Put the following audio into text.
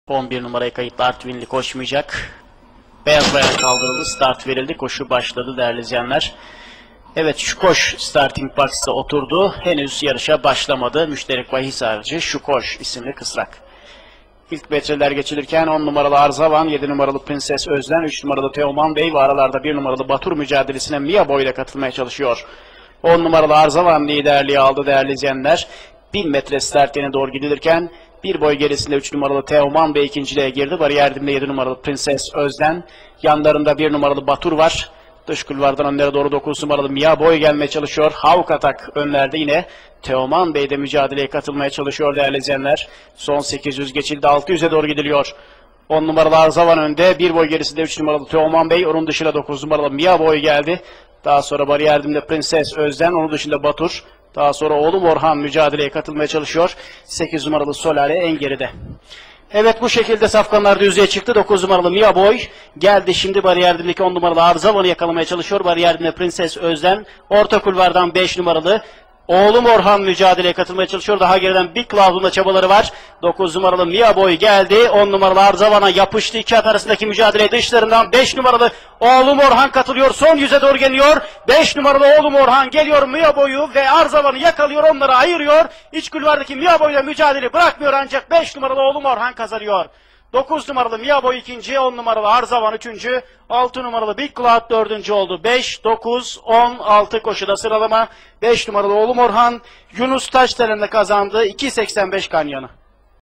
11 numaraya kayıtlı Artvinli koşmayacak. Beyaz bayrak kaldırıldı. Start verildi. Koşu başladı değerli izleyenler. Evet, şu koş starting box'a oturdu. Henüz yarışa başlamadı. Müşterek bahis harici şu koş isimli kısrak. İlk metreler geçilirken 10 numaralı Arzavan, 7 numaralı Prenses Özden, 3 numaralı Teoman Bey ve aralarda 1 numaralı Batur mücadelesine Mia Boy ile katılmaya çalışıyor. 10 numaralı Arzavan liderliği aldı değerli izleyenler. 1000 metre start yerine doğru gidilirken bir boy gerisinde 3 numaralı Teoman Bey ikinciliğe girdi. Bariyer dibinde 7 numaralı Prenses Özden. Yanlarında 1 numaralı Batur var. Dış kulvardan önlere doğru 9 numaralı Mia Boy gelmeye çalışıyor. Havk Atak önlerde yine. Teoman Bey de mücadeleye katılmaya çalışıyor değerli izleyenler. Son 800 geçildi. 600'e doğru gidiliyor. 10 numaralı Arzavan önde. Bir boy gerisinde 3 numaralı Teoman Bey. Onun dışında 9 numaralı Mia Boy geldi. Daha sonra bariyer dibinde Prenses Özden. Onun dışında Batur. Daha sonra oğlum Orhan mücadeleye katılmaya çalışıyor. 8 numaralı Solare en geride. Evet, bu şekilde safkanlar düzlüğe çıktı. 9 numaralı Mia Boy geldi. Şimdi bariyer dibindeki 10 numaralı Arzavan'ı yakalamaya çalışıyor. Bariyer dibinde Prenses Özden. Orta kulvardan 5 numaralı oğlum Orhan mücadeleye katılmaya çalışıyor. Daha geriden Big Cloud'un çabaları var. 9 numaralı Mia Boy geldi. 10 numaralı Arzavan'a yapıştı. İki at arasındaki mücadele dışlarından 5 numaralı oğlum Orhan katılıyor. Son yüze doğru geliyor. 5 numaralı oğlum Orhan geliyor. Mia Boy'u ve Arzavan'ı yakalıyor. Onları ayırıyor. İç kulvardaki Mia Boy'la mücadele bırakmıyor ancak 5 numaralı oğlum Orhan kazanıyor. 9 numaralı Mia Boy ikinci, 10 numaralı Arzavan üçüncü, 6 numaralı Big Cloud dördüncü oldu. 5, 9, 10, 6 koşuda sıralama. 5 numaralı oğlum Orhan, Yunus Taşdelen'le kazandı. 2.85 Kanyanı.